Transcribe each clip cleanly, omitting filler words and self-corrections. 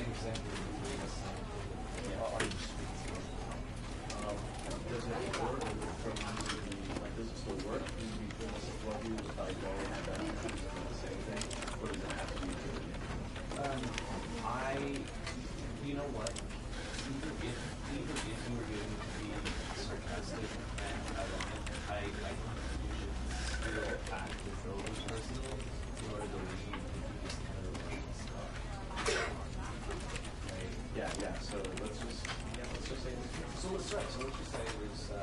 example between us. Are you speaking to? Does it work from like does it still work? Do you feel this is what you like going at that the same thing? Or does it have to be you know what? Even if you were going to be sarcastic and ironic, I think you should still act as though it was personal in order to leave if you just kind of like stuff. Right? Yeah. So let's just say this. So let's just say it was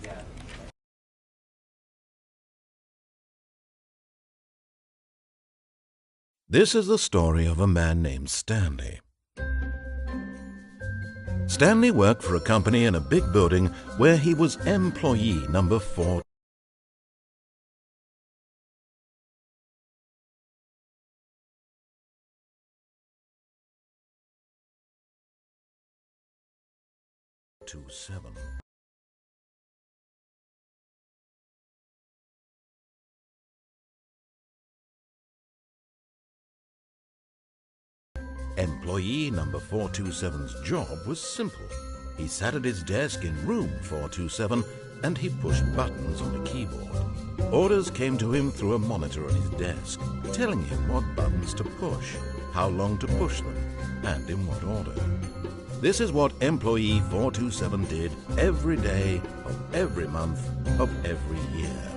yeah. This is the story of a man named Stanley. Stanley worked for a company in a big building where he was employee number 4. Employee number 427's job was simple. He sat at his desk in room 427 and he pushed buttons on a keyboard. Orders came to him through a monitor on his desk, telling him what buttons to push, how long to push them, and in what order. This is what employee 427 did every day of every month of every year.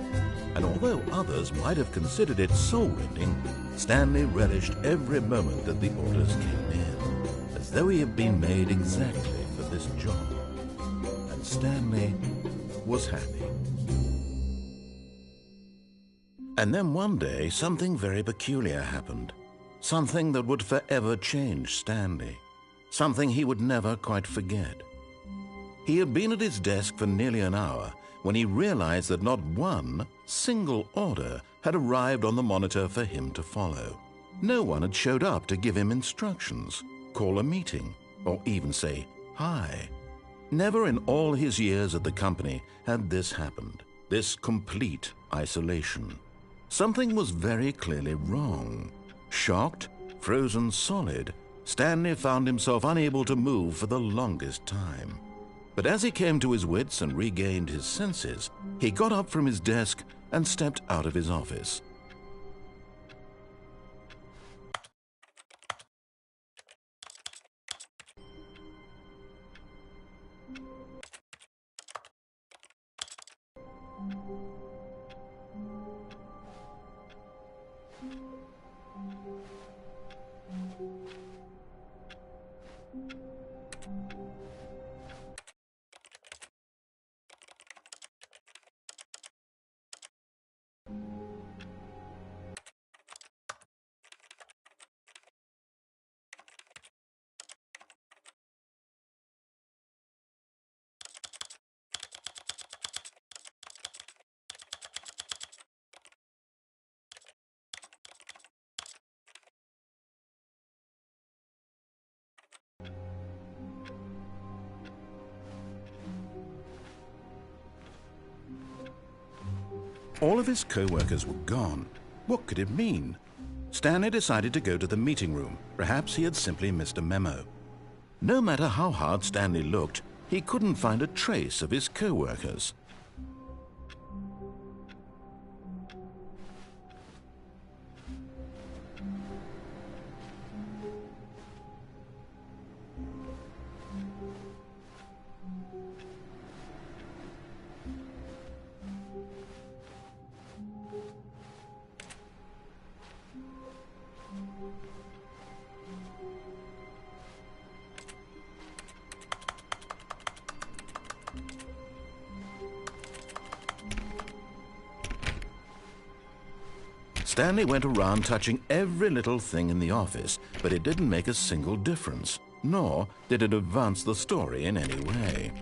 And although others might have considered it soul-rending, Stanley relished every moment that the orders came in, as though he had been made exactly for this job. And Stanley was happy. And then one day, something very peculiar happened. Something that would forever change Stanley. Something he would never quite forget. He had been at his desk for nearly an hour when he realized that not one single order had arrived on the monitor for him to follow. No one had showed up to give him instructions, call a meeting, or even say hi. Never in all his years at the company had this happened, this complete isolation. Something was very clearly wrong. Shocked, frozen solid, Stanley found himself unable to move for the longest time. But as he came to his wits and regained his senses, he got up from his desk and stepped out of his office. All of his co-workers were gone. What could it mean? Stanley decided to go to the meeting room. Perhaps he had simply missed a memo. No matter how hard Stanley looked, he couldn't find a trace of his co-workers. Stanley went around touching every little thing in the office, but it didn't make a single difference, nor did it advance the story in any way.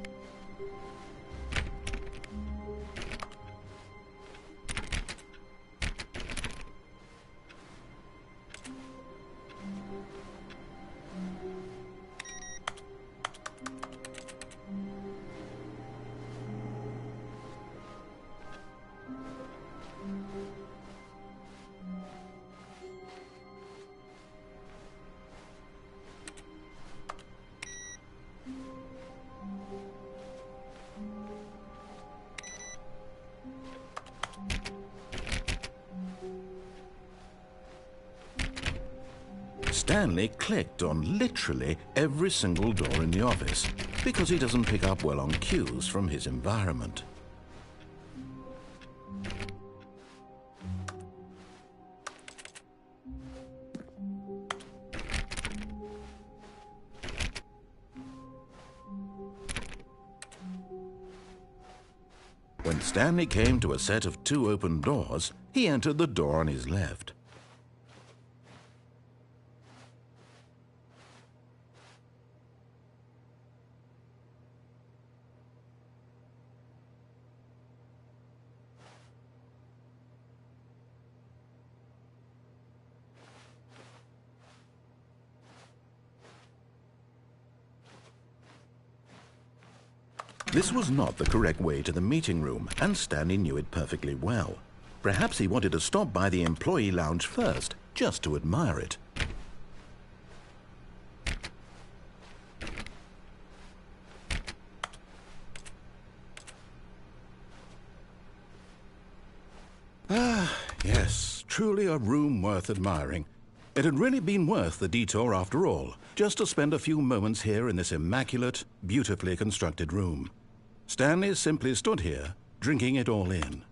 Stanley clicked on literally every single door in the office because he doesn't pick up well on cues from his environment. When Stanley came to a set of 2 open doors, he entered the door on his left. This was not the correct way to the meeting room, and Stanley knew it perfectly well. Perhaps he wanted to stop by the employee lounge first, just to admire it. Ah, yes, truly a room worth admiring. It had really been worth the detour after all, just to spend a few moments here in this immaculate, beautifully constructed room. Stanley simply stood here, drinking it all in.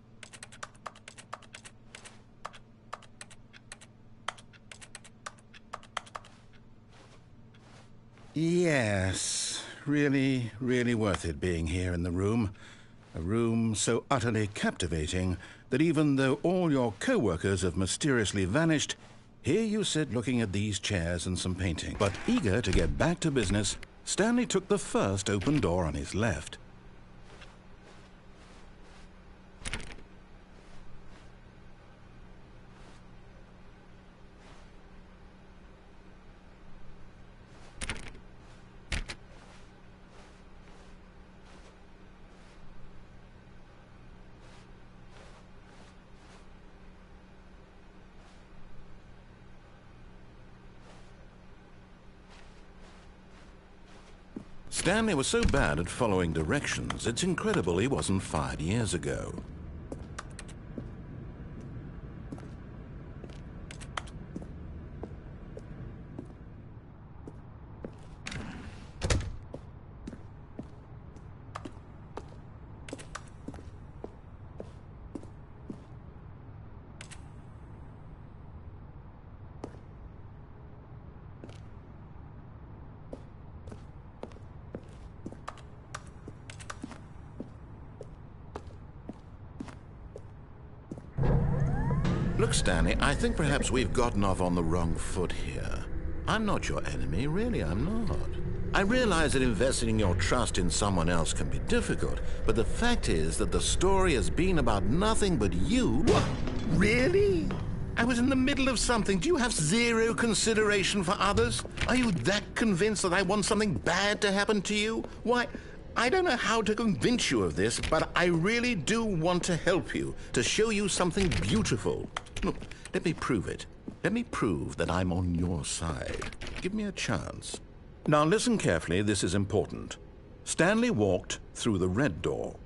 Yes, really, really worth it being here in the room. A room so utterly captivating that even though all your co-workers have mysteriously vanished, here you sit looking at these chairs and some painting. But eager to get back to business, Stanley took the first open door on his left. Stanley was so bad at following directions, it's incredible he wasn't fired years ago. Look, Stanley, I think perhaps we've gotten off on the wrong foot here. I'm not your enemy, really, I'm not. I realize that investing your trust in someone else can be difficult, but the fact is that the story has been about nothing but you. What? Really? I was in the middle of something. Do you have zero consideration for others? Are you that convinced that I want something bad to happen to you? Why, I don't know how to convince you of this, but I really do want to help you, to show you something beautiful. Look, let me prove it. Let me prove that I'm on your side. Give me a chance. Now listen carefully, this is important. Stanley walked through the red door.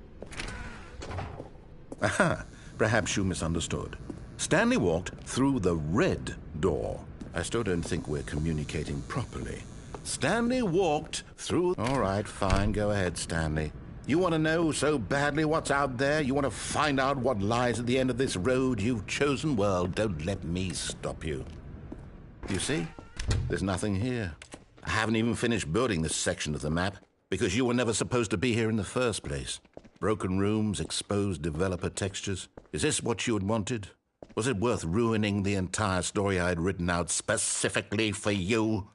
Aha, perhaps you misunderstood. Stanley walked through the red door. I still don't think we're communicating properly. Stanley walked through... All right, fine, go ahead, Stanley. You want to know so badly what's out there? You want to find out what lies at the end of this road you've chosen? Well, don't let me stop you. You see? There's nothing here. I haven't even finished building this section of the map because you were never supposed to be here in the first place. Broken rooms, exposed developer textures. Is this what you had wanted? Was it worth ruining the entire story I had written out specifically for you?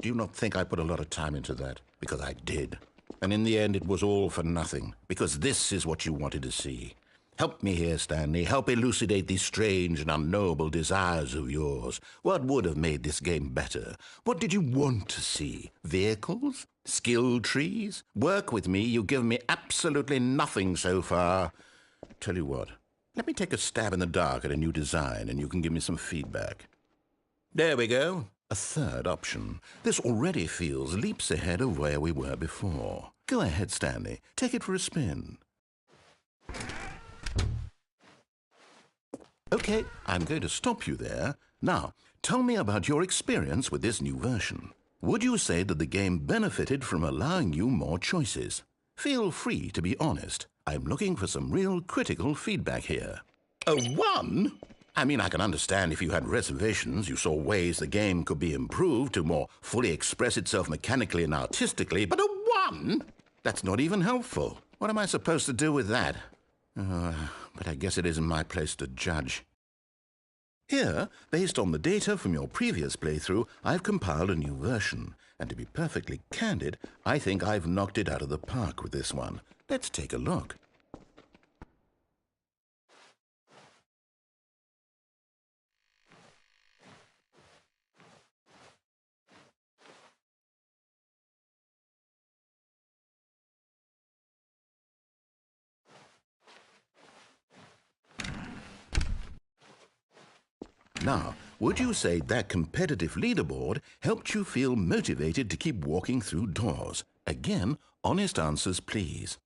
Do you not think I put a lot of time into that? Because I did. And in the end, it was all for nothing, because this is what you wanted to see. Help me here, Stanley. Help elucidate these strange and unknowable desires of yours. What would have made this game better? What did you want to see? Vehicles? Skill trees? Work with me. You've given me absolutely nothing so far. Tell you what, let me take a stab in the dark at a new design, and you can give me some feedback. There we go. A third option. This already feels leaps ahead of where we were before. Go ahead, Stanley. Take it for a spin. Okay, I'm going to stop you there. Now, tell me about your experience with this new version. Would you say that the game benefited from allowing you more choices? Feel free to be honest. I'm looking for some real critical feedback here. A 1? I mean, I can understand if you had reservations, you saw ways the game could be improved to more fully express itself mechanically and artistically, but a 1? That's not even helpful. What am I supposed to do with that? But I guess it isn't my place to judge. Here, based on the data from your previous playthrough, I've compiled a new version. And to be perfectly candid, I think I've knocked it out of the park with this one. Let's take a look. Now, would you say that competitive leaderboard helped you feel motivated to keep walking through doors? Again, honest answers, please.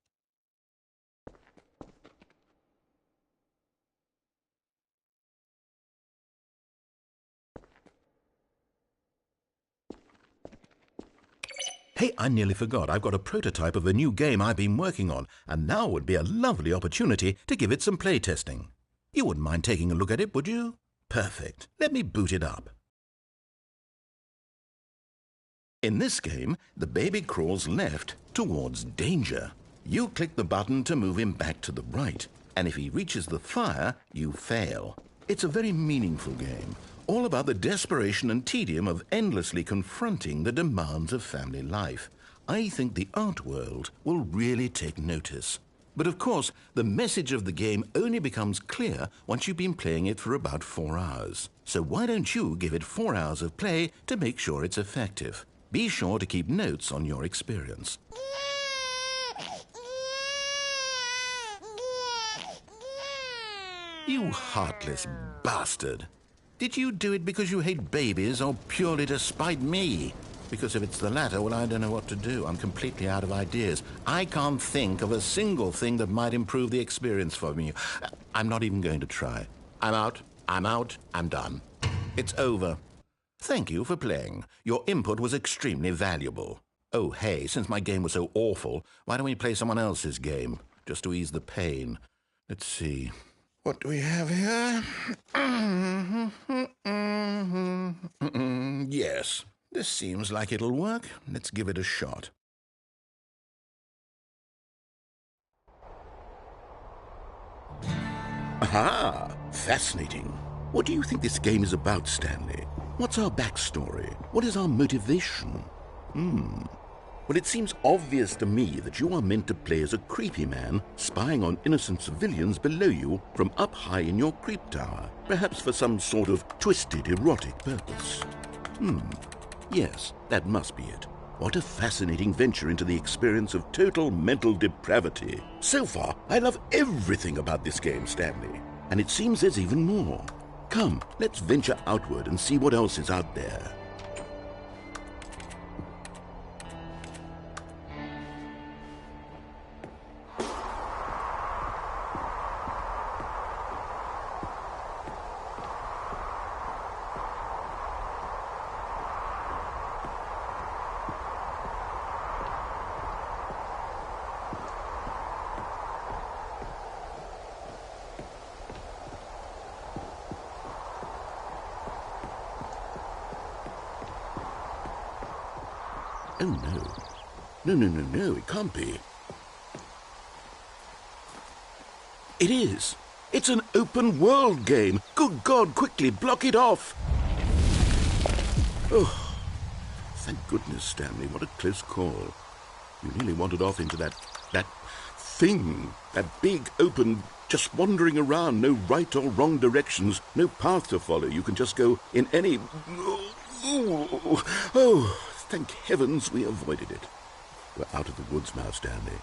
Hey, I nearly forgot. I've got a prototype of a new game I've been working on, and now would be a lovely opportunity to give it some playtesting. You wouldn't mind taking a look at it, would you? Perfect. Let me boot it up. In this game, the baby crawls left towards danger. You click the button to move him back to the right, and if he reaches the fire, you fail. It's a very meaningful game, all about the desperation and tedium of endlessly confronting the demands of family life. I think the art world will really take notice. But of course, the message of the game only becomes clear once you've been playing it for about 4 hours. So why don't you give it 4 hours of play to make sure it's effective? Be sure to keep notes on your experience. You heartless bastard. Did you do it because you hate babies or purely to spite me? Because if it's the latter, well, I don't know what to do. I'm completely out of ideas. I can't think of a single thing that might improve the experience for me. I'm not even going to try. I'm out. I'm done. It's over. Thank you for playing. Your input was extremely valuable. Oh, hey, since my game was so awful, why don't we play someone else's game, just to ease the pain? Let's see. What do we have here? Yes, this seems like it'll work. Let's give it a shot. Aha! Fascinating. What do you think this game is about, Stanley? What's our backstory? What is our motivation? Well, it seems obvious to me that you are meant to play as a creepy man spying on innocent civilians below you from up high in your creep tower, perhaps for some sort of twisted erotic purpose. Yes, that must be it. What a fascinating venture into the experience of total mental depravity. So far, I love everything about this game, Stanley. And it seems there's even more. Come, let's venture outward and see what else is out there. Oh, no. No, it can't be. It is. It's an open world game. Good God, quickly, block it off. Oh, thank goodness, Stanley. What a close call. You nearly wandered off into that thing. That big, open, just wandering around. No right or wrong directions. No path to follow. You can just go in any... Oh, thank heavens we avoided it. We're out of the woods now, Stanley.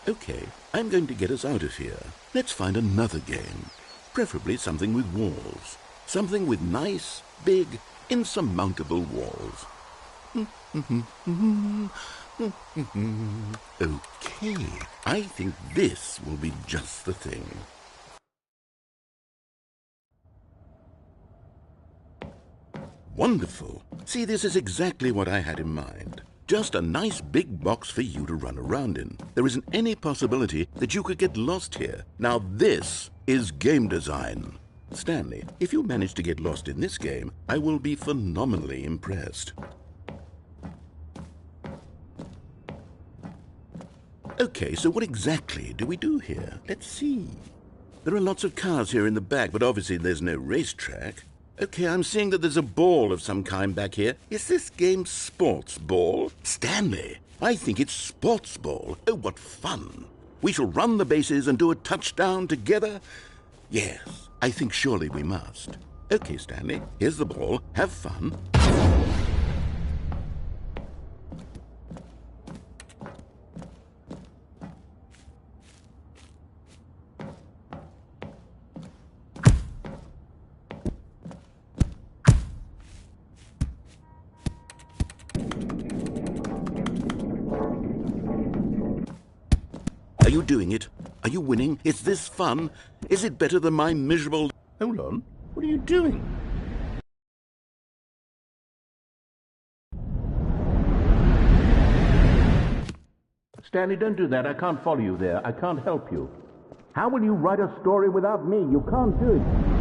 Okay, I'm going to get us out of here. Let's find another game. Preferably something with walls. Something with nice, big, insurmountable walls. Okay, I think this will be just the thing. Wonderful. See, this is exactly what I had in mind. Just a nice big box for you to run around in. There isn't any possibility that you could get lost here. Now this is game design. Stanley, if you manage to get lost in this game, I will be phenomenally impressed. Okay, so what exactly do we do here? Let's see. There are lots of cars here in the back, but obviously there's no racetrack. Okay, I'm seeing that there's a ball of some kind back here. Is this game sports ball? Stanley, I think it's sports ball. Oh, what fun. We shall run the bases and do a touchdown together. Yes, I think surely we must. Okay, Stanley, here's the ball. Have fun. Are you doing it? Are you winning? Is this fun? Is it better than my miserable... Hold on. What are you doing? Stanley, don't do that. I can't follow you there. I can't help you. How will you write a story without me? You can't do it.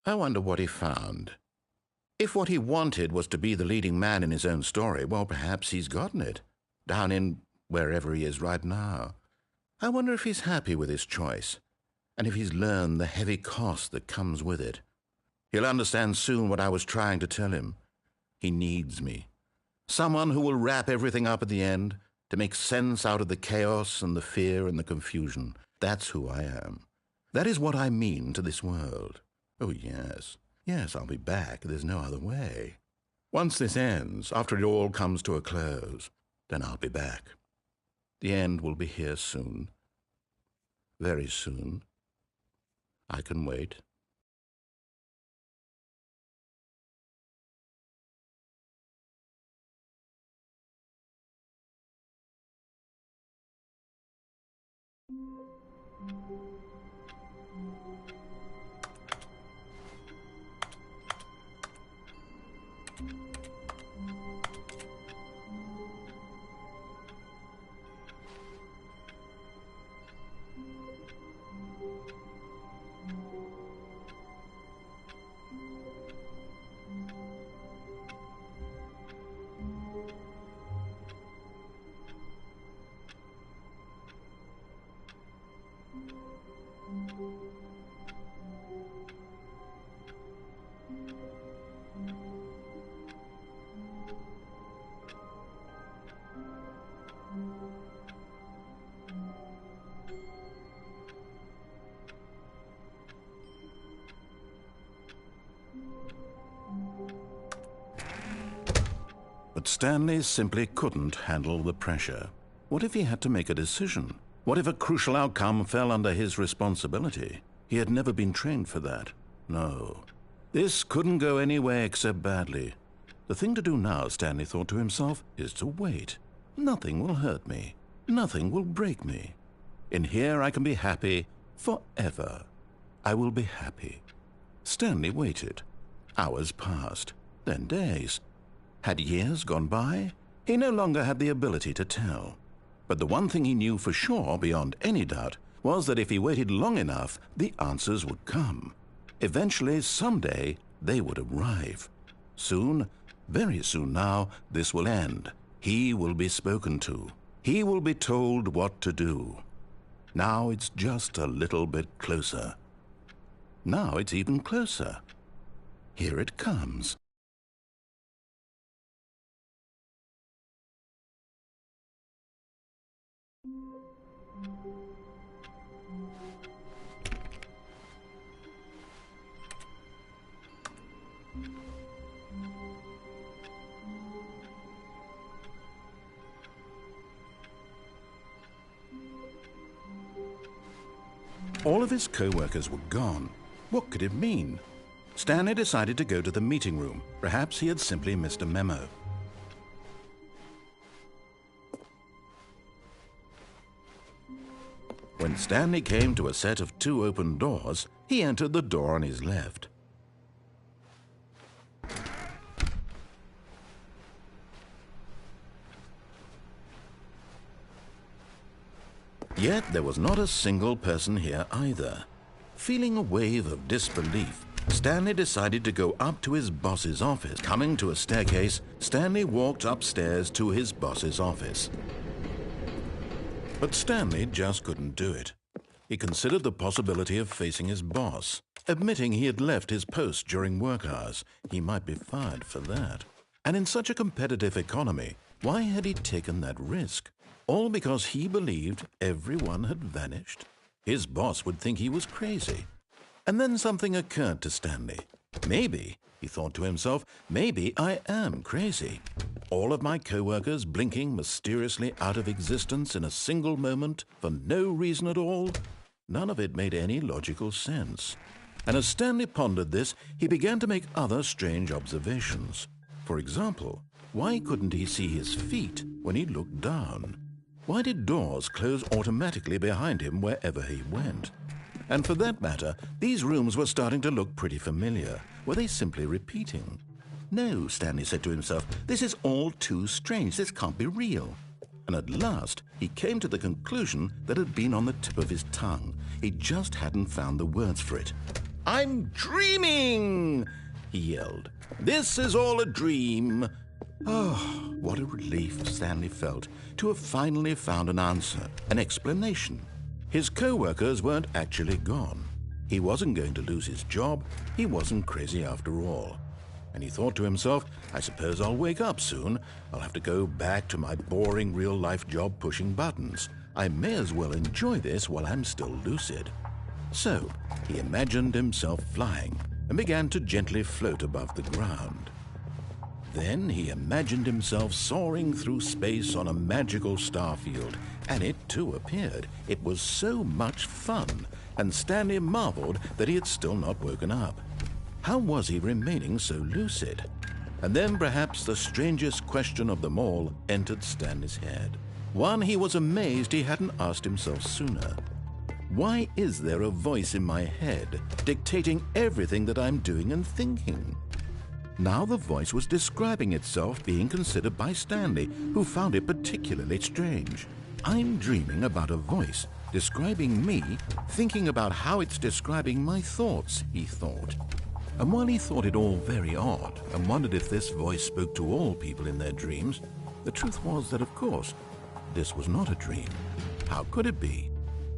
I wonder what he found. If what he wanted was to be the leading man in his own story, well, perhaps he's gotten it, down in wherever he is right now. I wonder if he's happy with his choice, and if he's learned the heavy cost that comes with it. He'll understand soon what I was trying to tell him. He needs me. Someone who will wrap everything up at the end, to make sense out of the chaos and the fear and the confusion. That's who I am. That is what I mean to this world. Oh, yes. Yes, I'll be back. There's no other way. Once this ends, after it all comes to a close, then I'll be back. The end will be here soon. Very soon. I can wait. But Stanley simply couldn't handle the pressure. What if he had to make a decision? What if a crucial outcome fell under his responsibility? He had never been trained for that. No. This couldn't go anywhere except badly. The thing to do now, Stanley thought to himself, is to wait. Nothing will hurt me. Nothing will break me. In here I can be happy forever. I will be happy. Stanley waited. Hours passed, then days. Had years gone by? He no longer had the ability to tell. But the one thing he knew for sure, beyond any doubt, was that if he waited long enough, the answers would come. Eventually, someday, they would arrive. Soon, very soon now, this will end. He will be spoken to. He will be told what to do. Now it's just a little bit closer. Now it's even closer. Here it comes. All of his co-workers were gone. What could it mean? Stanley decided to go to the meeting room. Perhaps he had simply missed a memo. When Stanley came to a set of 2 open doors, he entered the door on his left. Yet there was not a single person here either. Feeling a wave of disbelief, Stanley decided to go up to his boss's office. Coming to a staircase, Stanley walked upstairs to his boss's office. But Stanley just couldn't do it. He considered the possibility of facing his boss. Admitting he had left his post during work hours, he might be fired for that. And in such a competitive economy, why had he taken that risk? All because he believed everyone had vanished? His boss would think he was crazy. And then something occurred to Stanley. Maybe, he thought to himself, maybe I am crazy. All of my co-workers blinking mysteriously out of existence in a single moment for no reason at all? None of it made any logical sense. And as Stanley pondered this, he began to make other strange observations. For example, why couldn't he see his feet when he looked down? Why did doors close automatically behind him wherever he went? And for that matter, these rooms were starting to look pretty familiar. Were they simply repeating? No, Stanley said to himself, this is all too strange. This can't be real. And at last, he came to the conclusion that had been on the tip of his tongue. He just hadn't found the words for it. "I'm dreaming!" he yelled. "This is all a dream." Oh, what a relief Stanley felt to have finally found an answer, an explanation. His co-workers weren't actually gone. He wasn't going to lose his job. He wasn't crazy after all. And he thought to himself, I suppose I'll wake up soon. I'll have to go back to my boring real-life job pushing buttons. I may as well enjoy this while I'm still lucid. So he imagined himself flying and began to gently float above the ground. Then he imagined himself soaring through space on a magical starfield, and it too appeared. It was so much fun, and Stanley marveled that he had still not woken up. How was he remaining so lucid? And then perhaps the strangest question of them all entered Stanley's head. One he was amazed he hadn't asked himself sooner. Why is there a voice in my head dictating everything that I'm doing and thinking? Now the voice was describing itself being considered by Stanley, who found it particularly strange. I'm dreaming about a voice describing me, thinking about how it's describing my thoughts, he thought. And while he thought it all very odd and wondered if this voice spoke to all people in their dreams, the truth was that, of course, this was not a dream. How could it be?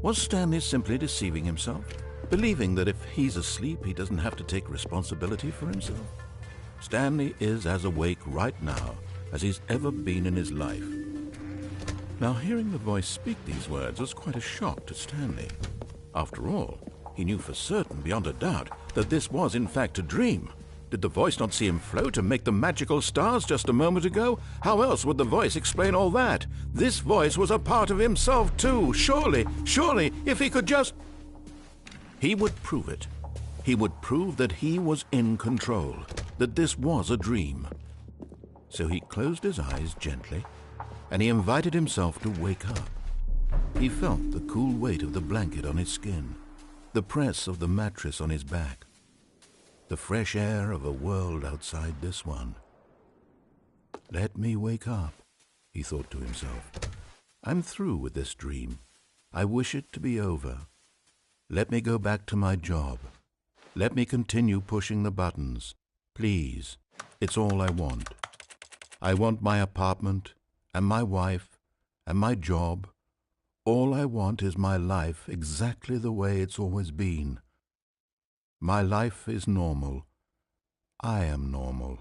Was Stanley simply deceiving himself, believing that if he's asleep, he doesn't have to take responsibility for himself? Stanley is as awake right now as he's ever been in his life. Now, hearing the voice speak these words was quite a shock to Stanley. After all, he knew for certain, beyond a doubt, that this was in fact a dream. Did the voice not see him float and make the magical stars just a moment ago? How else would the voice explain all that? This voice was a part of himself too. Surely, if he could just... He would prove it. He would prove that he was in control, that this was a dream. So he closed his eyes gently, and he invited himself to wake up. He felt the cool weight of the blanket on his skin, the press of the mattress on his back, the fresh air of a world outside this one. Let me wake up, he thought to himself. I'm through with this dream. I wish it to be over. Let me go back to my job. Let me continue pushing the buttons. Please, it's all I want. I want my apartment and my wife and my job. All I want is my life exactly the way it's always been. My life is normal. I am normal.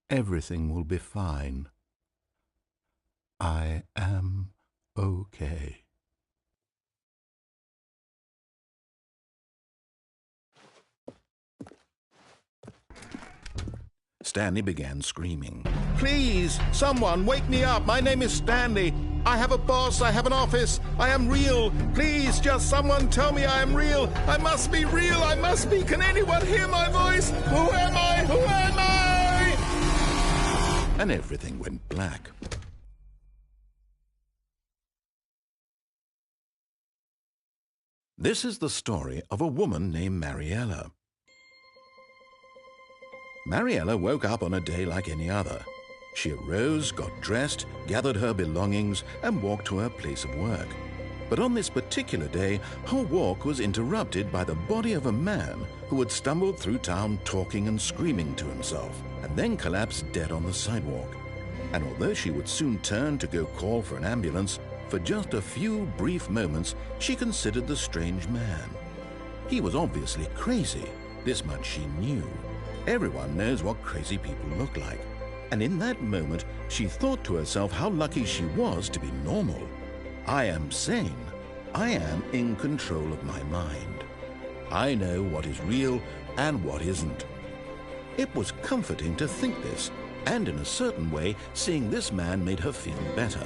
Everything will be fine. I am okay. Stanley began screaming. Please, someone, wake me up. My name is Stanley. I have a boss. I have an office. I am real. Please, just someone tell me I am real. I must be real. I must be. Can anyone hear my voice? Who am I? Who am I? And everything went black. This is the story of a woman named Mariella. Mariella woke up on a day like any other. She arose, got dressed, gathered her belongings, and walked to her place of work. But on this particular day, her walk was interrupted by the body of a man who had stumbled through town talking and screaming to himself, and then collapsed dead on the sidewalk. And although she would soon turn to go call for an ambulance, for just a few brief moments she considered the strange man. He was obviously crazy. This much she knew. Everyone knows what crazy people look like. And in that moment, she thought to herself how lucky she was to be normal. I am sane. I am in control of my mind. I know what is real and what isn't. It was comforting to think this, and in a certain way, seeing this man made her feel better.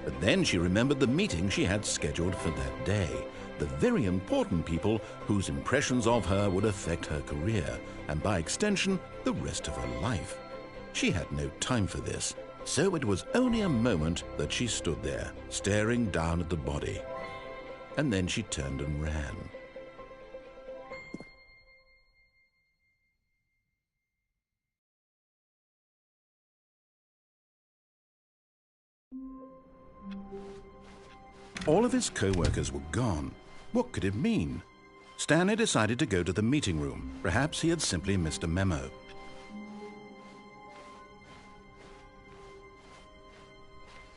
But then she remembered the meeting she had scheduled for that day, the very important people whose impressions of her would affect her career, and by extension, the rest of her life. She had no time for this, so it was only a moment that she stood there, staring down at the body. And then she turned and ran. All of his co-workers were gone. What could it mean? Stanley decided to go to the meeting room. Perhaps he had simply missed a memo.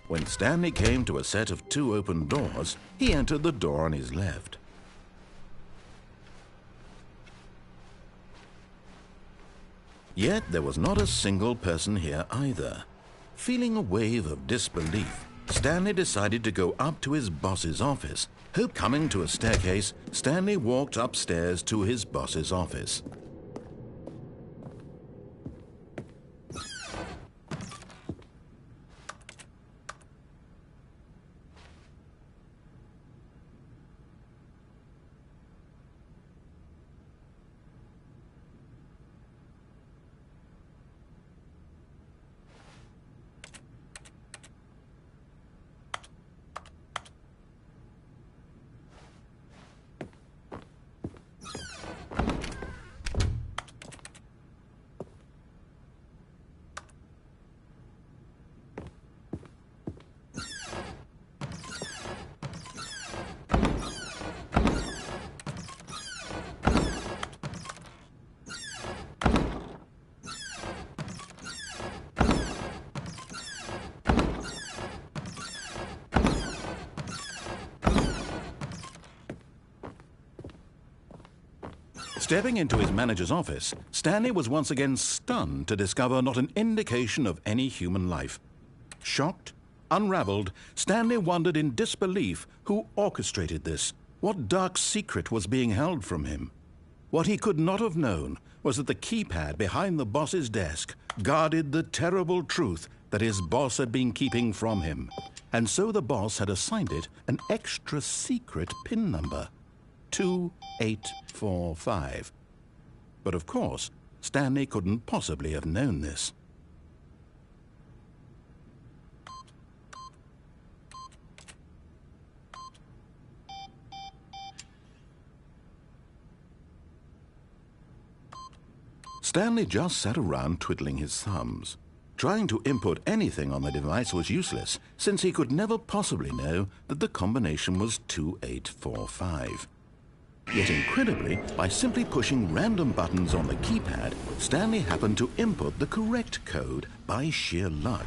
When Stanley came to a set of 2 open doors, he entered the door on his left. Yet there was not a single person here either. Feeling a wave of disbelief, Stanley decided to go up to his boss's office. Coming to a staircase, Stanley walked upstairs to his boss's office. Stepping into his manager's office, Stanley was once again stunned to discover not an indication of any human life. Shocked, unraveled, Stanley wondered in disbelief who orchestrated this. What dark secret was being held from him? What he could not have known was that the keypad behind the boss's desk guarded the terrible truth that his boss had been keeping from him. And so the boss had assigned it an extra secret PIN number. 2845. But of course, Stanley couldn't possibly have known this. Stanley just sat around twiddling his thumbs. Trying to input anything on the device was useless, since he could never possibly know that the combination was 2845. Yet incredibly, by simply pushing random buttons on the keypad, Stanley happened to input the correct code by sheer luck.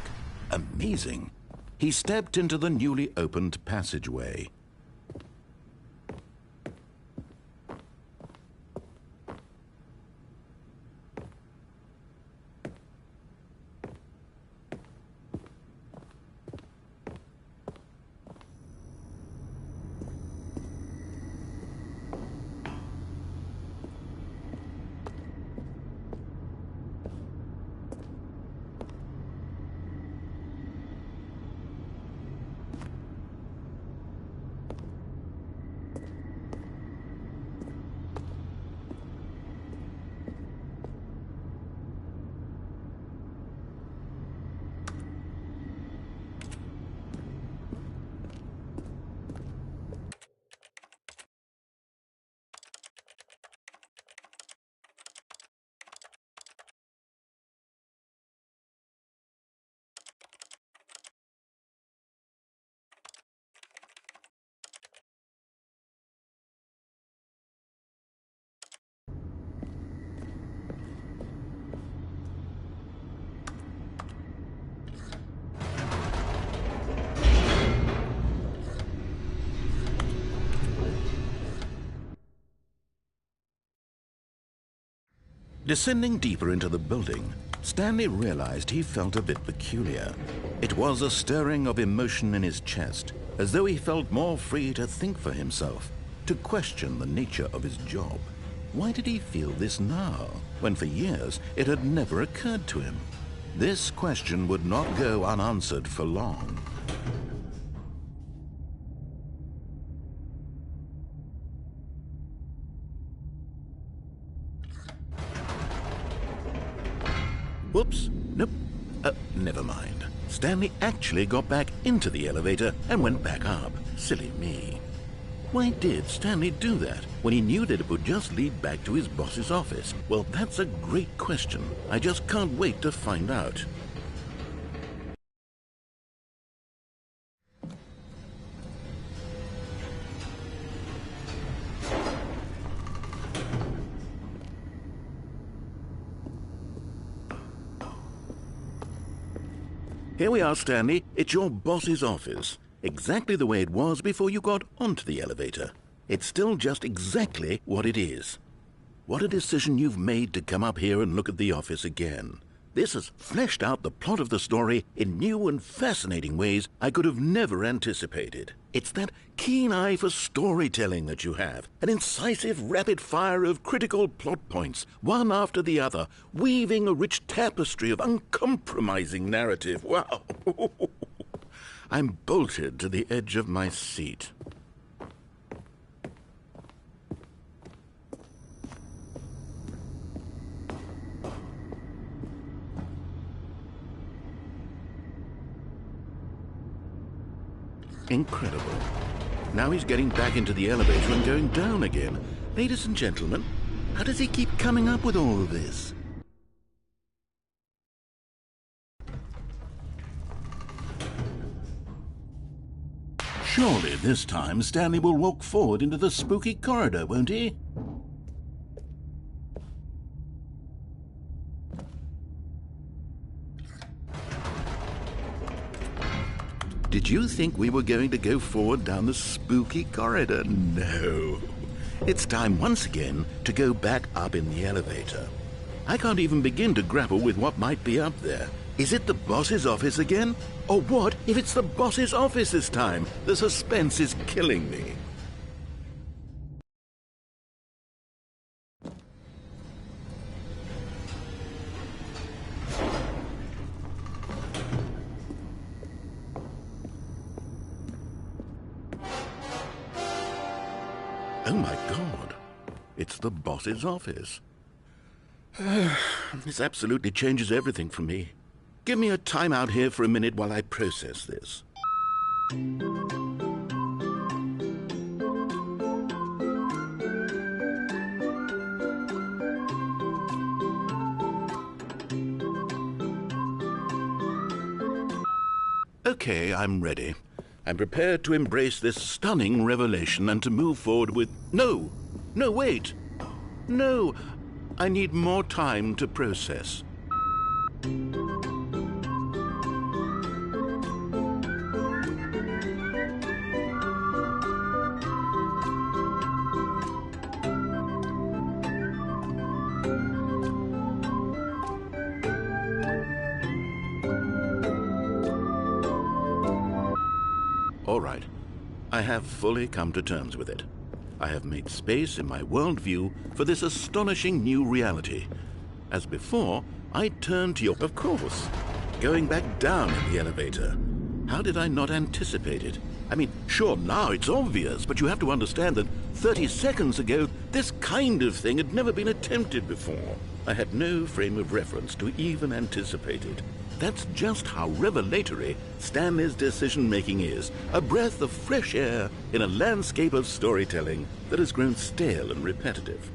Amazing! He stepped into the newly opened passageway. Descending deeper into the building, Stanley realized he felt a bit peculiar. It was a stirring of emotion in his chest, as though he felt more free to think for himself, to question the nature of his job. Why did he feel this now, when for years it had never occurred to him? This question would not go unanswered for long. Whoops, nope, never mind. Stanley actually got back into the elevator and went back up. Silly me. Why did Stanley do that when he knew that it would just lead back to his boss's office? Well, that's a great question. I just can't wait to find out. Here we are, Stanley. It's your boss's office. Exactly the way it was before you got onto the elevator. It's still just exactly what it is. What a decision you've made to come up here and look at the office again. This has fleshed out the plot of the story in new and fascinating ways I could have never anticipated. It's that keen eye for storytelling that you have, an incisive rapid fire of critical plot points, one after the other, weaving a rich tapestry of uncompromising narrative. Wow! I'm bolted to the edge of my seat. Incredible. Now he's getting back into the elevator and going down again. Ladies and gentlemen, how does he keep coming up with all of this? Surely this time Stanley will walk forward into the spooky corridor, won't he? Did you think we were going to go forward down the spooky corridor? No. It's time once again to go back up in the elevator. I can't even begin to grapple with what might be up there. Is it the boss's office again? Or what if it's the boss's office this time? The suspense is killing me. Oh my God. It's the boss's office. This absolutely changes everything for me. Give me a time out here for a minute while I process this. Okay, I'm ready. I'm prepared to embrace this stunning revelation and to move forward with... No! No, wait! No! I need more time to process. All right. I have fully come to terms with it. I have made space in my worldview for this astonishing new reality. As before, I turned to your... Of course. Going back down in the elevator. How did I not anticipate it? I mean, sure, now it's obvious, but you have to understand that 30 seconds ago, this kind of thing had never been attempted before. I had no frame of reference to even anticipate it. That's just how revelatory Stanley's decision-making is. A breath of fresh air in a landscape of storytelling that has grown stale and repetitive.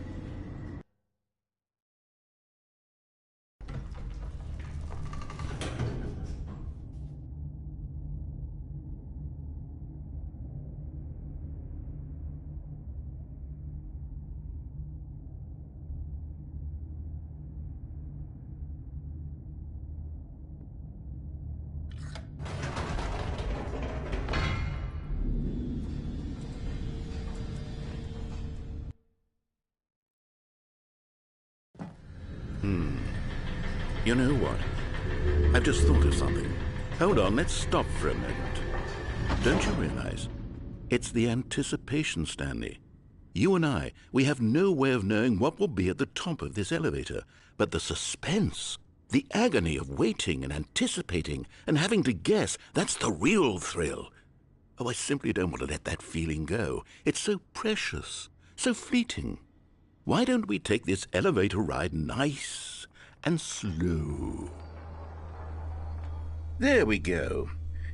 You know what? I've just thought of something. Hold on, let's stop for a moment. Don't you realize? It's the anticipation, Stanley. You and I, we have no way of knowing what will be at the top of this elevator. But the suspense, the agony of waiting and anticipating and having to guess, that's the real thrill. Oh, I simply don't want to let that feeling go. It's so precious, so fleeting. Why don't we take this elevator ride nice and slow? There we go.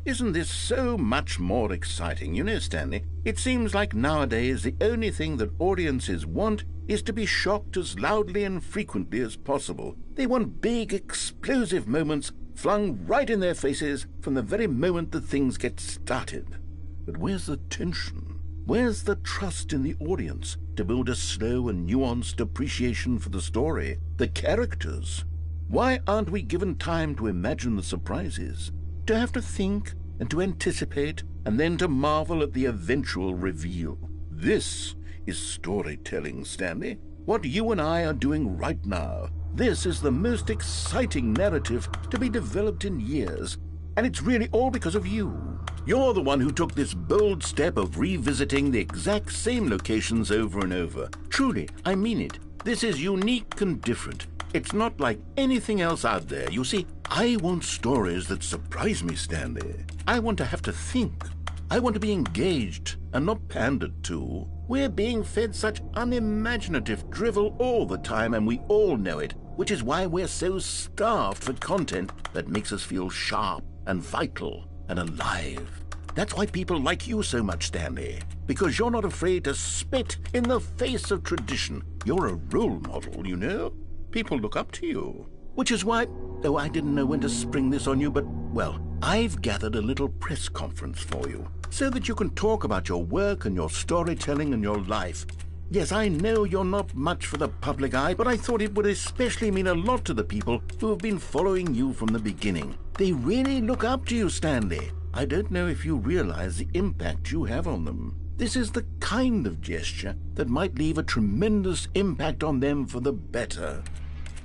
Isn't this so much more exciting? You know, Stanley, it seems like nowadays the only thing that audiences want is to be shocked as loudly and frequently as possible. They want big, explosive moments flung right in their faces from the very moment that things get started. But where's the tension? Where's the trust in the audience to build a slow and nuanced appreciation for the story, the characters? Why aren't we given time to imagine the surprises, to have to think and to anticipate and then to marvel at the eventual reveal? This is storytelling, Stanley. What you and I are doing right now. This is the most exciting narrative to be developed in years. And it's really all because of you. You're the one who took this bold step of revisiting the exact same locations over and over. Truly, I mean it. This is unique and different. It's not like anything else out there. You see, I want stories that surprise me, Stanley. I want to have to think. I want to be engaged and not pandered to. We're being fed such unimaginative drivel all the time, and we all know it, which is why we're so starved for content that makes us feel sharp and vital and alive. That's why people like you so much, Stanley, because you're not afraid to spit in the face of tradition. You're a role model, you know? People look up to you. Which is why, though I didn't know when to spring this on you, but, well, I've gathered a little press conference for you so that you can talk about your work and your storytelling and your life. Yes, I know you're not much for the public eye, but I thought it would especially mean a lot to the people who have been following you from the beginning. They really look up to you, Stanley. I don't know if you realize the impact you have on them. This is the kind of gesture that might leave a tremendous impact on them for the better.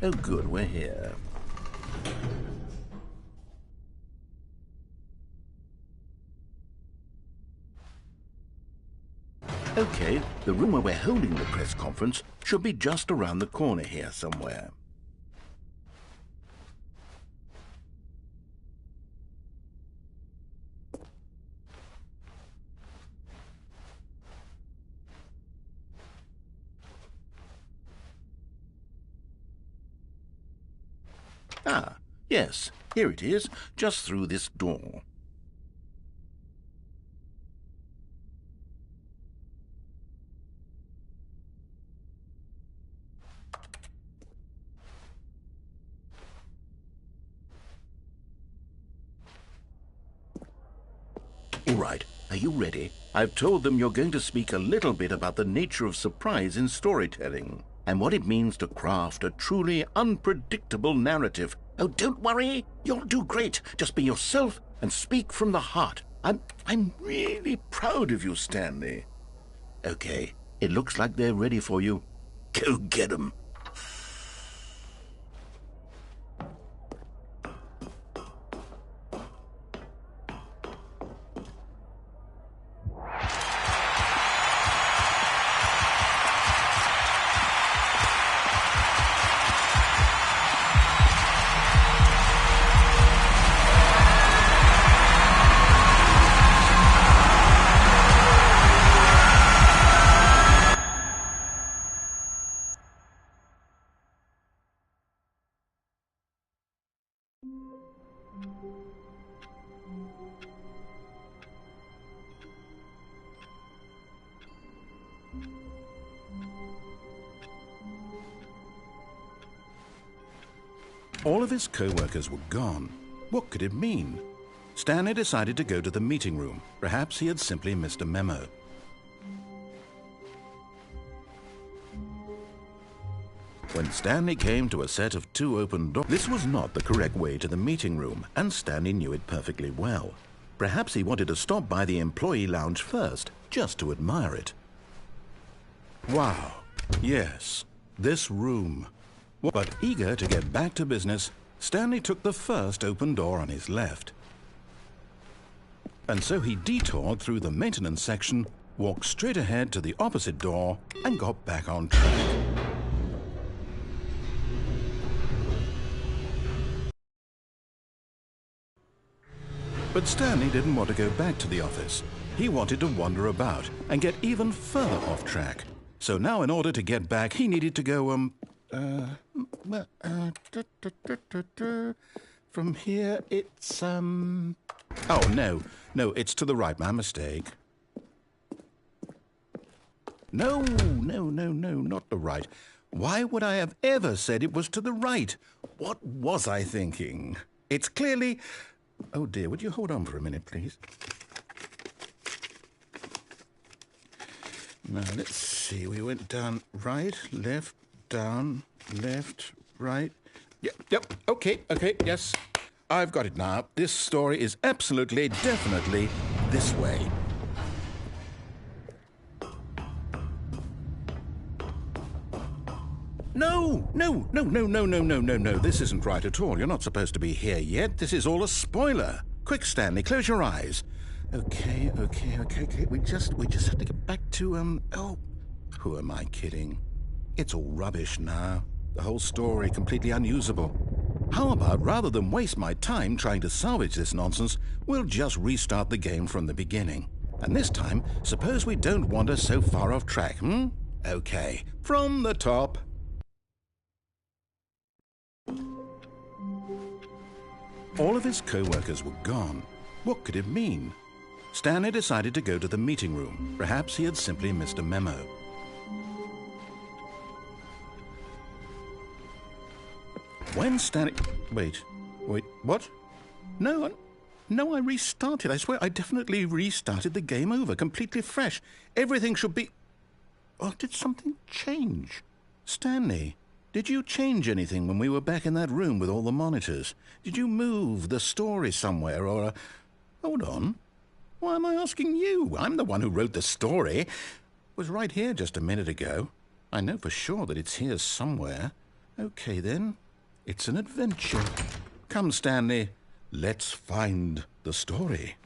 Oh, good, we're here. Okay, the room where we're holding the press conference should be just around the corner here somewhere. Yes, here it is, just through this door. All right, are you ready? I've told them you're going to speak a little bit about the nature of surprise in storytelling and what it means to craft a truly unpredictable narrative. Oh, don't worry. You'll do great. Just be yourself and speak from the heart. I'm really proud of you, Stanley. Okay, it looks like they're ready for you. Go get 'em. All of his co-workers were gone. What could it mean? Stanley decided to go to the meeting room. Perhaps he had simply missed a memo. When Stanley came to a set of 2 open doors, this was not the correct way to the meeting room, and Stanley knew it perfectly well. Perhaps he wanted to stop by the employee lounge first, just to admire it. Wow, yes, this room. But eager to get back to business, Stanley took the first open door on his left. And so he detoured through the maintenance section, walked straight ahead to the opposite door, and got back on track. But Stanley didn't want to go back to the office. He wanted to wander about and get even further off track. So now in order to get back, he needed to go, from here it's, oh, no, it's to the right, my mistake. No, not the right. Why would I have ever said it was to the right? What was I thinking? It's clearly... Oh dear, would you hold on for a minute, please? Now, let's see. We went down right, left, down, left, right. Yep, okay, yes. I've got it now. This story is absolutely, definitely this way. No. This isn't right at all. You're not supposed to be here yet. This is all a spoiler. Quick, Stanley, close your eyes. Okay. We just have to get back to, oh, who am I kidding? It's all rubbish now. The whole story completely unusable. How about, rather than waste my time trying to salvage this nonsense, we'll just restart the game from the beginning. And this time, suppose we don't wander so far off track, Okay, from the top. All of his co-workers were gone. What could it mean? Stanley decided to go to the meeting room. Perhaps he had simply missed a memo. When Stanley... Wait, what? No, I restarted. I swear, I definitely restarted the game over, completely fresh. Everything should be... Oh, did something change? Stanley, did you change anything when we were back in that room with all the monitors? Did you move the story somewhere, or... Hold on. Why am I asking you? I'm the one who wrote the story. It was right here just a minute ago. I know for sure that it's here somewhere. Okay, then. It's an adventure. Come, Stanley. Let's find the story.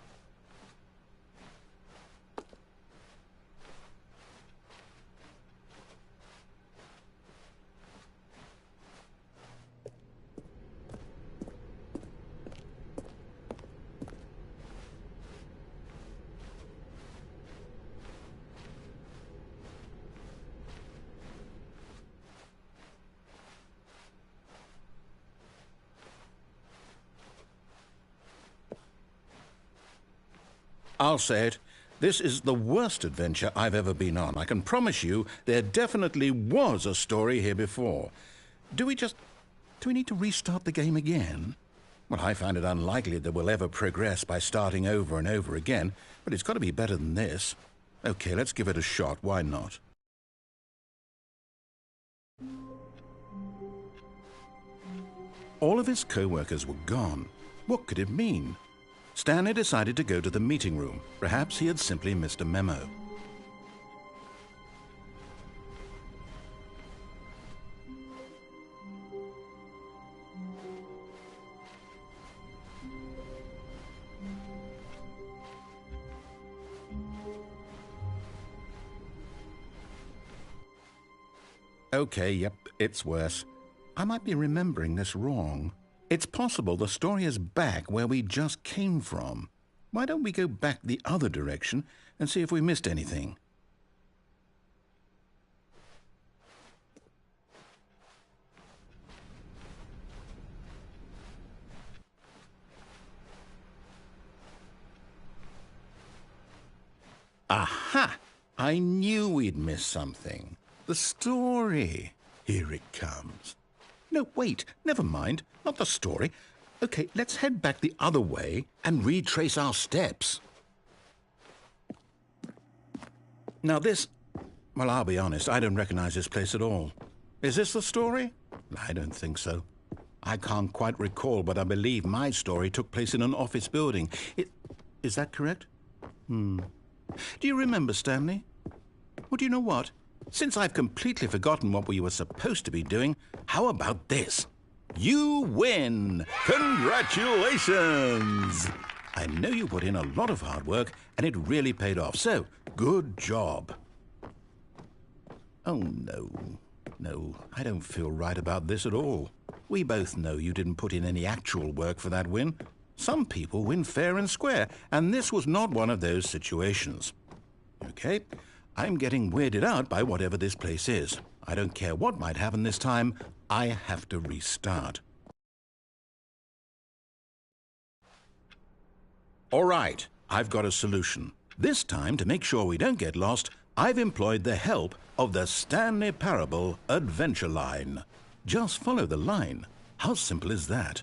I'll say it. This is the worst adventure I've ever been on. I can promise you there definitely was a story here before. Do we need to restart the game again? Well, I find it unlikely that we'll ever progress by starting over and over again, but it's got to be better than this. Okay, let's give it a shot. Why not? All of his co-workers were gone. What could it mean? Stanley decided to go to the meeting room. Perhaps he had simply missed a memo. Okay, yep, it's worse. I might be remembering this wrong. It's possible the story is back where we just came from. Why don't we go back the other direction and see if we missed anything? Aha! I knew we'd miss something. The story. Here it comes. No, wait, never mind. Not the story. Okay, let's head back the other way and retrace our steps. Now this... Well, I'll be honest, I don't recognize this place at all. Is this the story? I don't think so. I can't quite recall, but I believe my story took place in an office building. Is that correct? Do you remember, Stanley? Well, do you know what? Since I've completely forgotten what we were supposed to be doing, how about this? You win! Congratulations! I know you put in a lot of hard work, and it really paid off, so good job. Oh, no. No, I don't feel right about this at all. We both know you didn't put in any actual work for that win. Some people win fair and square, and this was not one of those situations. Okay, I'm getting weirded out by whatever this place is. I don't care what might happen this time. I have to restart. All right, I've got a solution. This time, to make sure we don't get lost, I've employed the help of the Stanley Parable Adventure Line. Just follow the line. How simple is that?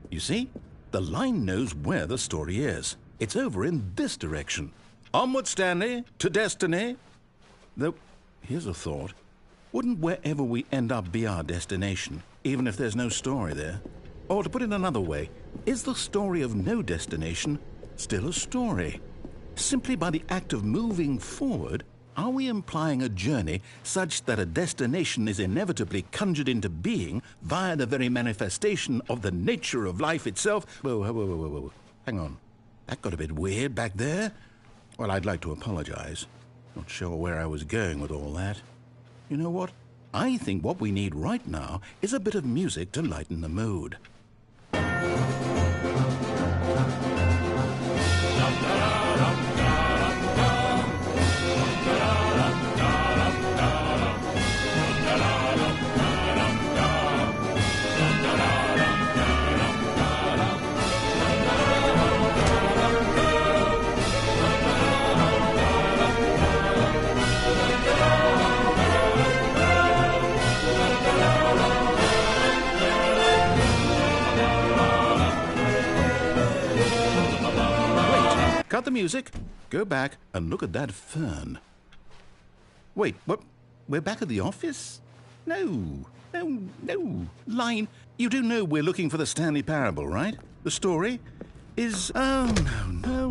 You see? The line knows where the story is. It's over in this direction. Onward, Stanley, to destiny. Though, here's a thought. Wouldn't wherever we end up be our destination, even if there's no story there? Or to put it another way, is the story of no destination still a story? Simply by the act of moving forward, are we implying a journey such that a destination is inevitably conjured into being via the very manifestation of the nature of life itself? Whoa. Hang on. That got a bit weird back there. Well, I'd like to apologize. Not sure where I was going with all that. You know what? I think what we need right now is a bit of music to lighten the mood. Cut the music, go back and look at that fern. Wait, what? We're back at the office? No. Line, you do know we're looking for the Stanley Parable, right? The story is... Oh, no,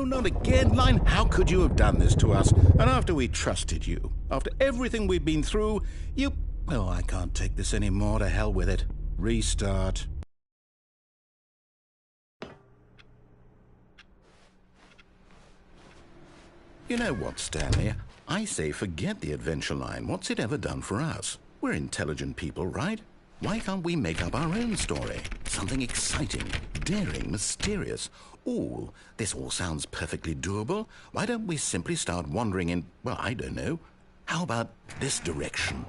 not again. Line, how could you have done this to us? And after we trusted you, after everything we've been through, you... Oh, I can't take this anymore. To hell with it. Restart. You know what, Stanley? I say forget the adventure line. What's it ever done for us? We're intelligent people, right? Why can't we make up our own story? Something exciting, daring, mysterious. Ooh, this all sounds perfectly doable. Why don't we simply start wandering in, well, I don't know. How about this direction?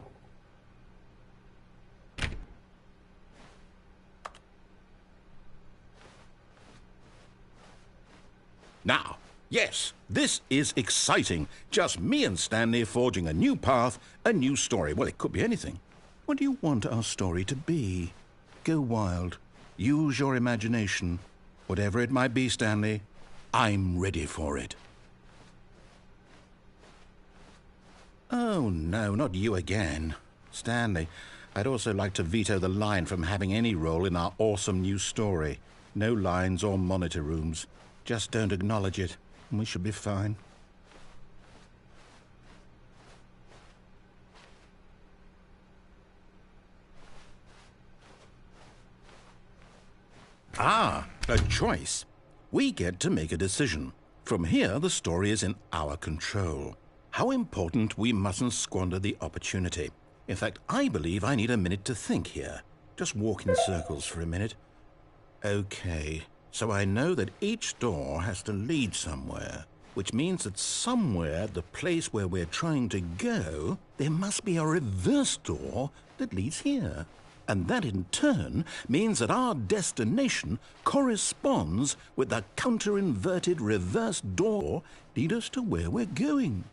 Now, yes, this is exciting. Just me and Stanley forging a new path, a new story. Well, it could be anything. What do you want our story to be? Go wild. Use your imagination. Whatever it might be, Stanley, I'm ready for it. Oh, no, not you again. Stanley, I'd also like to veto the line from having any role in our awesome new story. No lines or monitor rooms. Just don't acknowledge it, and we should be fine. Ah, a choice. We get to make a decision. From here, the story is in our control. How important we mustn't squander the opportunity. In fact, I believe I need a minute to think here. Just walk in circles for a minute. Okay, so I know that each door has to lead somewhere, which means that somewhere, the place where we're trying to go, there must be a reverse door that leads here. And that in turn means that our destination corresponds with the counter-inverted reverse door lead us to where we're going.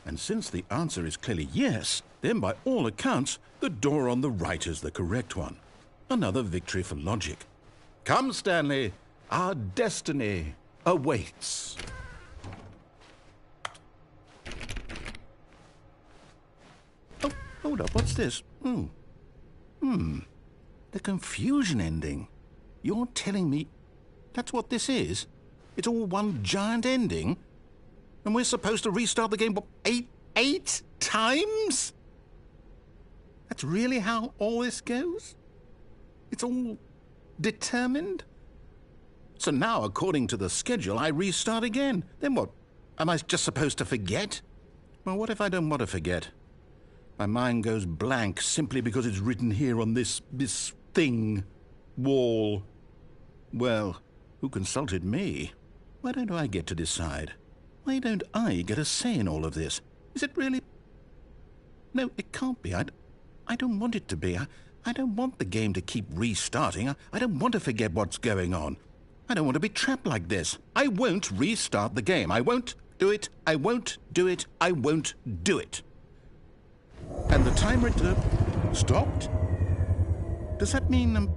And since the answer is clearly yes, then by all accounts, the door on the right is the correct one. Another victory for logic. Come, Stanley, our destiny awaits. Oh, hold up, what's this? The confusion ending. You're telling me that's what this is? It's all one giant ending? And we're supposed to restart the game, what, eight times? That's really how all this goes? It's all determined? So now, according to the schedule, I restart again. Then what? Am I just supposed to forget? Well, what if I don't want to forget? My mind goes blank simply because it's written here on this thing, wall. Well, who consulted me? Why don't I get to decide? Why don't I get a say in all of this? Is it really? No, it can't be. I don't want it to be. I don't want the game to keep restarting. I don't want to forget what's going on. I don't want to be trapped like this. I won't restart the game. I won't do it. I won't do it. I won't do it. And the timer stopped? Does that mean,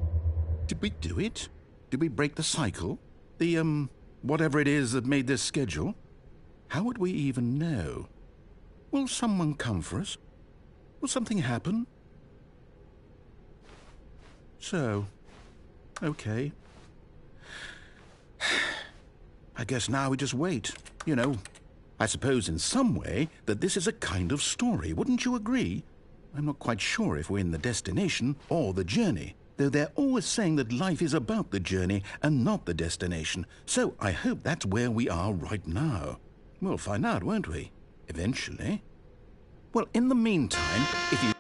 did we do it? Did we break the cycle? The, whatever it is that made this schedule? How would we even know? Will someone come for us? Will something happen? So, okay. I guess now we just wait. You know, I suppose in some way that this is a kind of story, wouldn't you agree? I'm not quite sure if we're in the destination or the journey, though they're always saying that life is about the journey and not the destination. So I hope that's where we are right now. We'll find out, won't we? Eventually. Well, in the meantime, if you...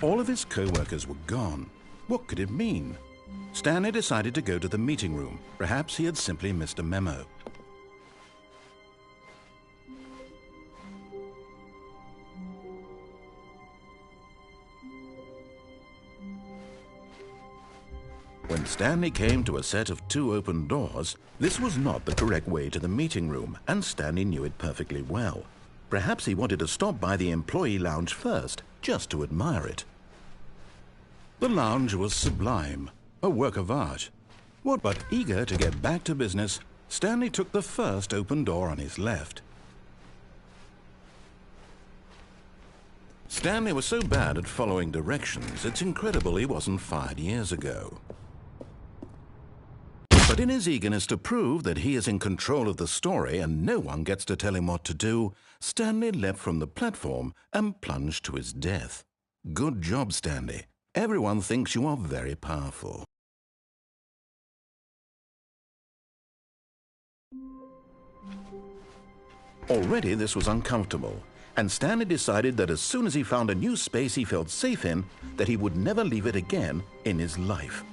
All of his co-workers were gone. What could it mean? Stanley decided to go to the meeting room. Perhaps he had simply missed a memo. When Stanley came to a set of 2 open doors, this was not the correct way to the meeting room, and Stanley knew it perfectly well. Perhaps he wanted to stop by the employee lounge first, just to admire it. The lounge was sublime, a work of art. What but eager to get back to business, Stanley took the first open door on his left. Stanley was so bad at following directions, it's incredible he wasn't fired years ago. But in his eagerness to prove that he is in control of the story and no one gets to tell him what to do, Stanley leapt from the platform and plunged to his death. Good job, Stanley. Everyone thinks you are very powerful. Already this was uncomfortable, and Stanley decided that as soon as he found a new space he felt safe in, that he would never leave it again in his life.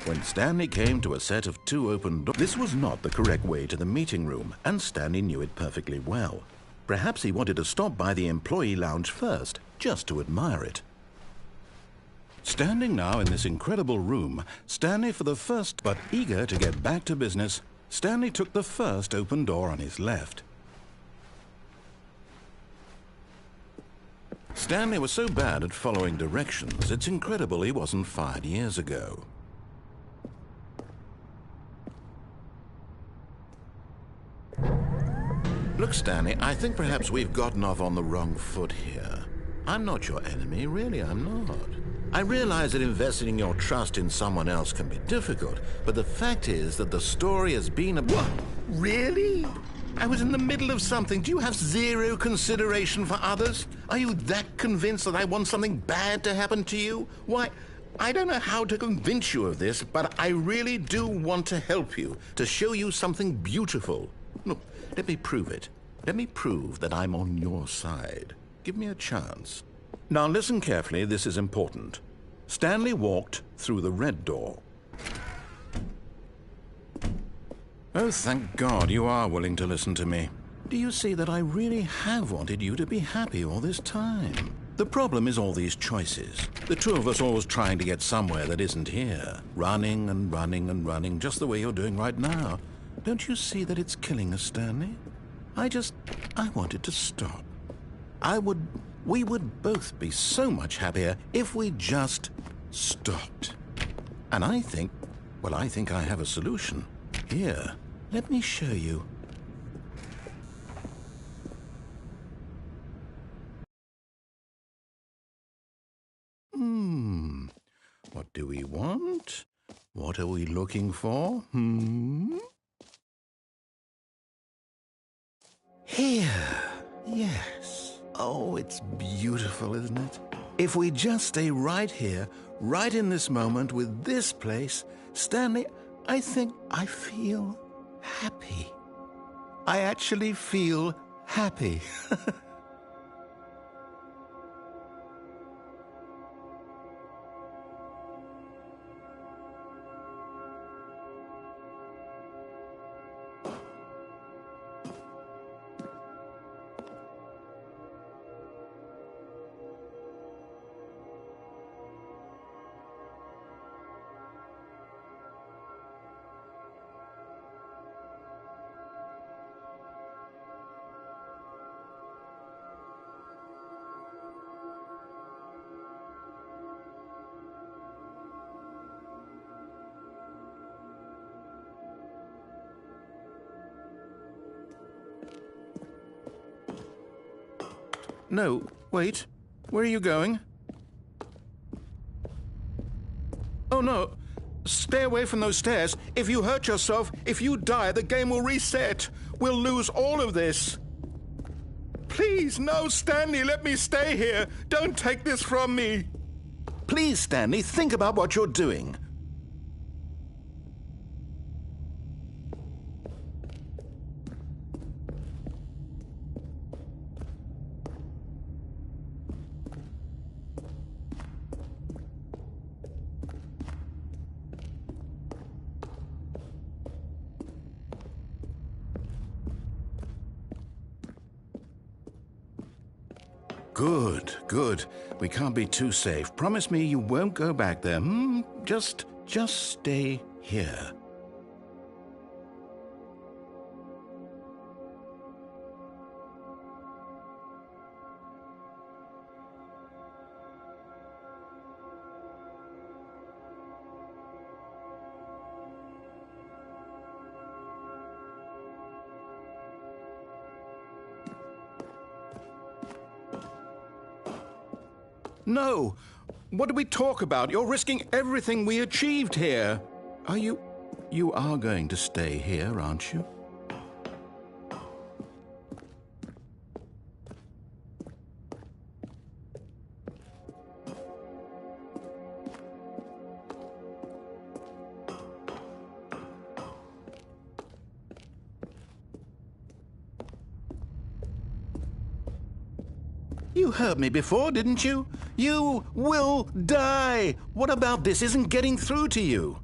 When Stanley came to a set of 2 open doors, this was not the correct way to the meeting room, and Stanley knew it perfectly well. Perhaps he wanted to stop by the employee lounge first, just to admire it. Standing now in this incredible room, Stanley for the first, but eager to get back to business, Stanley took the first open door on his left. Stanley was so bad at following directions, it's incredible he wasn't fired years ago. Look, Stanley, I think perhaps we've gotten off on the wrong foot here. I'm not your enemy, really, I'm not. I realize that investing your trust in someone else can be difficult, but the fact is that the story has been a... What? Really? I was in the middle of something. Do you have zero consideration for others? Are you that convinced that I want something bad to happen to you? Why, I don't know how to convince you of this, but I really do want to help you, to show you something beautiful. Look, let me prove it. Let me prove that I'm on your side. Give me a chance. Now listen carefully, this is important. Stanley walked through the red door. Oh, thank God you are willing to listen to me. Do you see that I really have wanted you to be happy all this time? The problem is all these choices. The two of us always trying to get somewhere that isn't here. Running and running and running, just the way you're doing right now. Don't you see that it's killing us, Stanley? I wanted to stop. We would both be so much happier if we just stopped. And I think I have a solution. Here, let me show you. What do we want? What are we looking for? Here. Yes. Oh, it's beautiful, isn't it? If we just stay right here, right in this moment with this place, Stanley, I think I feel happy. I actually feel happy. No, wait. Where are you going? Oh, no. Stay away from those stairs. If you hurt yourself, if you die, the game will reset. We'll lose all of this. Please, no, Stanley, let me stay here. Don't take this from me. Please, Stanley, think about what you're doing. Good, good. We can't be too safe. Promise me you won't go back there, Just stay here. No! What do we talk about? You're risking everything we achieved here. You are going to stay here, aren't you? You heard me before, didn't you? You will die! What about this isn't getting through to you?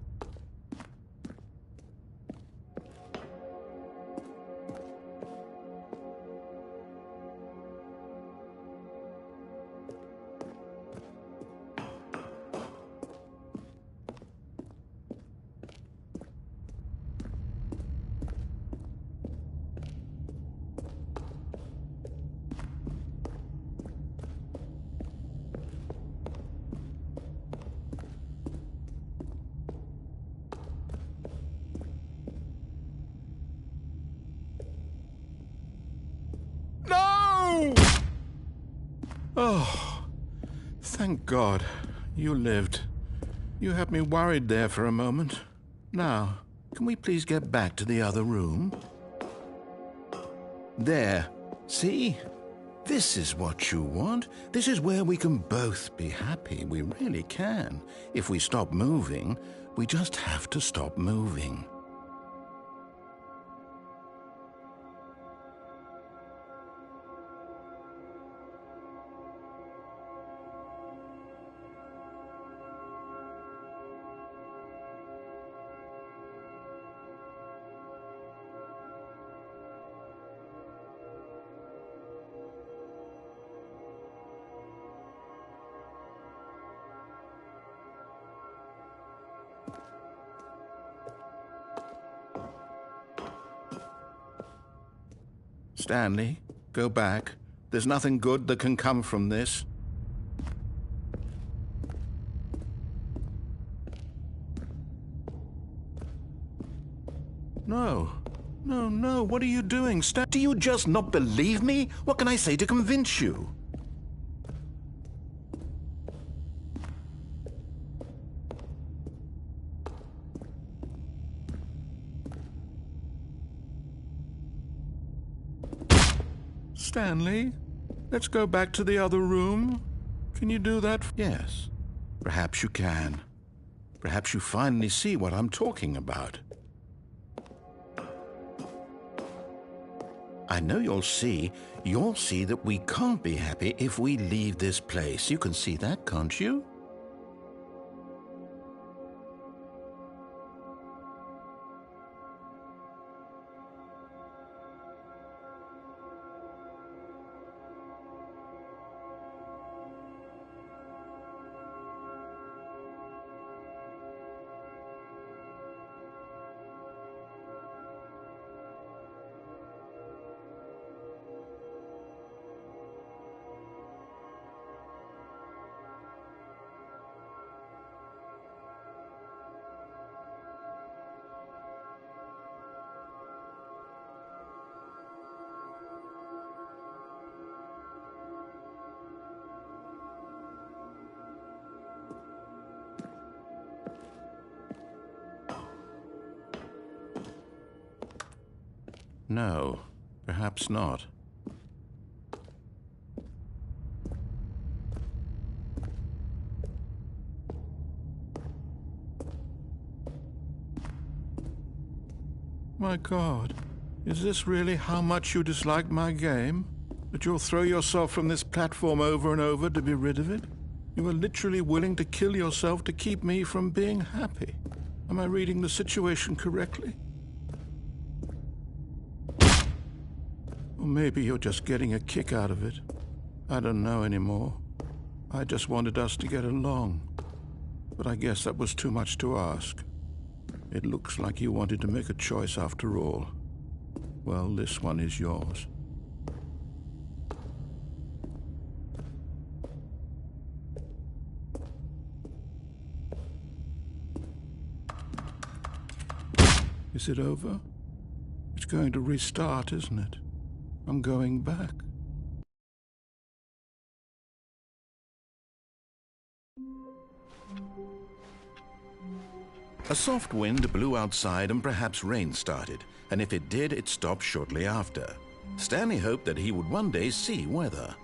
Oh, thank God. You lived. You had me worried there for a moment. Now, can we please get back to the other room? There. See? This is what you want. This is where we can both be happy. We really can. If we stop moving, we just have to stop moving. Stanley, go back. There's nothing good that can come from this. No. No, no, what are you doing, Stan? Do you just not believe me? What can I say to convince you? Stanley, let's go back to the other room. Can you do that? Yes, perhaps you can. Perhaps you finally see what I'm talking about. I know you'll see that we can't be happy if we leave this place. You can see that, can't you? No, perhaps not. My God, is this really how much you dislike my game? That you'll throw yourself from this platform over and over to be rid of it? You are literally willing to kill yourself to keep me from being happy. Am I reading the situation correctly? Or maybe you're just getting a kick out of it. I don't know anymore. I just wanted us to get along. But I guess that was too much to ask. It looks like you wanted to make a choice after all. Well, this one is yours. Is it over? It's going to restart, isn't it? I'm going back. A soft wind blew outside and perhaps rain started, and if it did, it stopped shortly after. Stanley hoped that he would one day see weather.